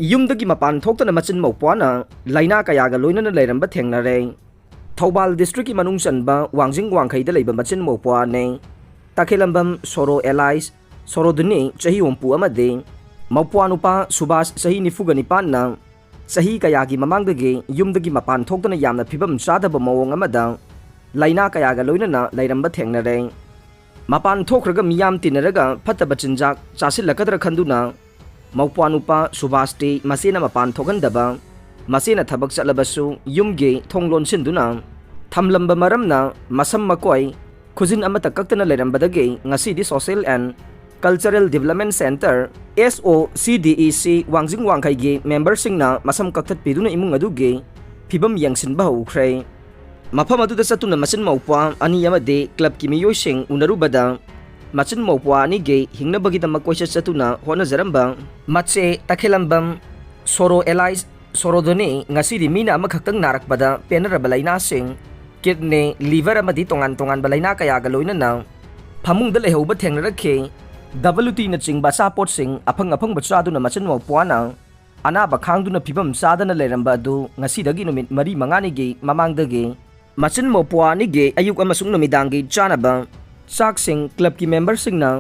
ꯌꯨꯝꯗꯒꯤ ꯃꯄꯥꯟ ꯊꯣꯛꯇꯅ ꯃꯆꯤꯟ ꯃꯧꯄ꯭ꯋꯥꯅ ꯂꯩꯅꯥ ꯀꯌꯥꯒ ꯂꯣꯏꯅꯅ ꯂꯩꯔꯝꯕ ꯊꯦꯡꯅꯔꯦ꯫ ꯊꯧꯕꯥꯜ ꯗꯤꯁꯇ꯭ꯔꯤꯛꯀꯤ ꯃꯅꯨꯡ ꯆꯟꯕ ꯋꯥꯡꯖꯤꯡ ꯋꯥꯡꯈꯩꯗ ꯂꯩꯕ ꯃꯆꯤꯟ ꯃꯧꯄ꯭ꯋꯥꯅꯤ꯫ ꯇꯈꯦꯂꯝꯕꯝ ꯁꯣꯔꯣ ꯑꯦꯂꯥꯏꯁ ꯁꯣꯔꯣꯗꯨꯅꯤ ꯆꯍꯤ ꯍꯨꯝꯐꯨ ꯑꯃꯗꯤ ꯃꯧꯄ꯭ꯋꯥ ꯅꯨꯄꯥ ꯁꯨꯕꯥꯁ ꯆꯍꯤ 94ꯅ ꯆꯍꯤ ꯀꯌꯥꯒꯤ ꯃꯃꯥꯡꯗꯒꯤ ꯌꯨꯝꯗꯒꯤ ꯃꯄꯥꯟ ꯊꯣꯛꯇꯅ ꯌꯥꯝꯅ ꯐꯤꯕꯝ ꯆꯥꯗꯕ ꯃꯑꯣꯡ ꯑꯃꯗ ꯂꯩꯅꯥ ꯀꯌꯥꯒ ꯂꯣꯏꯅꯅ ꯂꯩꯔꯝꯕ ꯊꯦꯡꯅꯔꯦ꯫ ꯃꯄꯥन थोखरगा मियाम तिनरगा फत्तबा चिंजाक चासिल्लकदरा खंदुना मौपा नुपा सुभाषटी मसेना मपान थोगंदबा मसेना थबक चलबसु युमगे थोंगलोन सिंदुना थमलंबा मरमना मसम मकोय खुजिन अमता कक्तना लेरंबदगे ngasiदी social and cultural development centre SOCDEC Wangjing वांगखैगे मेंबर सिंगना मसम कक्थत पिदुना इमुंग अदुगे फिबम यंगसिनबा हौख्रे। मफम अदुदा चतुना मचिन मौपा अनि अमदे क्लब की मियोइसिंग उनरुबदा मचिन मौपा अनिगे हिंगनबगिदमक कोइसा चतुना होनजरंबा मचे तखेलंबम सोरो एलाइस सोरोदोनी ngasiदी मीना अमखक्तंग नारकबदा पेनरबा लैनासिंग किडनी लिवर अमदी तोंगान तोंगानबा लैना कयागा लोइनना फमुंगदा लेहौबा थेंगनरखे WT न चिंगबा सापोर्टसिंग अफंग अफंग बचादुना मचिन मौपाना अनाबा खांगदुना फिबम चादना लेरंबा अदु ngasiदगी नुमित मरी मंगानिगे ममांगदगे मचिन मौपवानिगे अयुक अमसुंग नुमिदांगी चानबा चाकसिंग क्लब की मेंबर सिंगना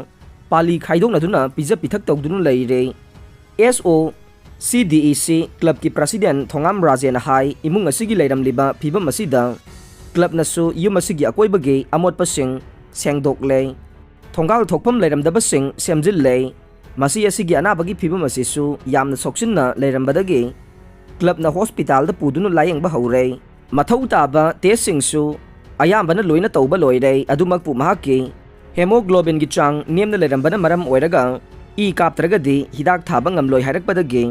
पाली खाइदोंनदुना पिजा पिथक तौदुनु लैरे। SOCDEC क्लब की प्रेसिडेंट थोंगाम राजेन हाई इमुंग असिगी लैरमलिबा फिबम असिदा क्लब नसु युम असिगी अकोइबगे अमोटपसिंग सेंगदोकले थोंगाल थोकफम लैरमदबसिंग सेमजिल्ले मसी असिगी अनाबगी फिबम असिसु यामना सोक्सिनना लैरमबदगे क्लबना हॉस्पिटल दा पुदुनु लायंगबा हौरे। मथौ ताबा टेस्टिंगसु अयाम्बना लोइना तौबा लोइरे अदुमकपु महाकी हेमोग्लोबिन की चांग नेमना लेरंबना मरम ओइरगा ई कापत्रगदी हिदाक थाबा ngamloi हाइरकबदगे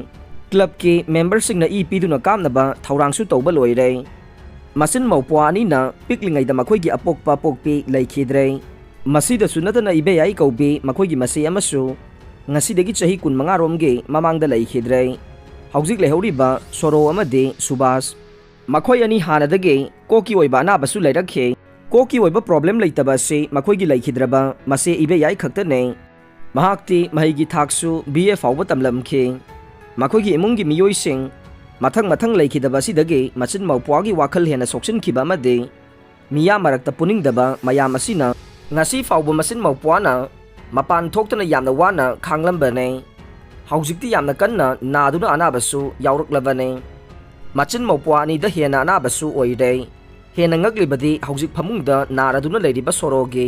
क्लब की मेंबर सिंगना ई पीदुना कामनबा थौरांगसु तौबा लोइरे। मसिन मौपवानिना पिकलिंगैदा मखोइगी अपोकपा पोकपी लैखिद्रे मसीदसु नदना इबे याई कौबी मखोइगी मसे अमसु ngasiदगी चही 15 रोमगे ममांगदा लैखिद्रे। हौजिक लेहौरिबा सोरो अमदे सुभाष मखोय अनि हानदगे कोकी ओइबा अनाबसु लैरखे कोकी ओइबा प्रॉब्लम लैतबा से मखोयगी लैखिद्रबा मसे इबे याई खक्तने महाक्ति महिगी थाकसु BA फाउबा तमलमखे मखोयगी इमुंगी मियोइसिंग मथंग मथंग लैखिदबा सिदगे मचिन मौपवागी वाखल हेना सोक्सिनखिबा अमदे मिया मरक्ता पुनिंगदबा मयाम असिना ngasi फाउबा मचिन मौपवाना मपान थोक्तना यामना वाना खांगलंबने हौजिकति यामना कन्ना नादुना अनाबसु यावरक्लबने मचिन मौपवानी द हेना अनाबसु ओइरे हेना ngaklibadi हौजिक फमुंगदा नारादुना लैरिबा सोरोगे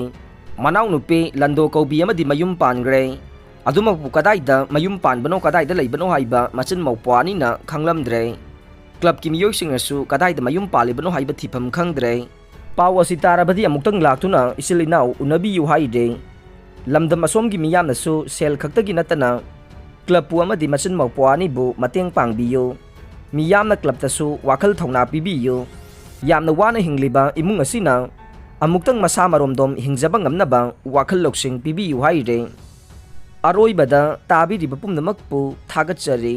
मनाउ नुपे लंदो कौबी अमदि मयुम पानग्रे अदुमकु कदाइदा मयुम पानबनो कदाइदा लैबनो हाइबा मचिन मौपवानीना खांगलमद्रे क्लब की मियोइसिंगसु कदाइदा मयुम पालिबनो हाइबा थिफम खंगद्रे पाव असि ताराबदि अमुक्तंग लाक्तुना इसिलिनाउ उनबियु हाइदे लमदम असोमगी मियामनसु सेल खक्तगी नतना क्लब पु अमदि मचिन मौपवानीबु मतेंग पांगबियो मियामना क्लब तसु वाखल थौना पिबियो यामना वाना हिंगलिबा इमुंग असिना अमुक्तंग मसा मरोमदोम हिंगजबा ngamnaba वाखल लौसिंग पिबियु हाइरे। अरोइबदा ताबिरिबा पुमनमकपु थागतचरी।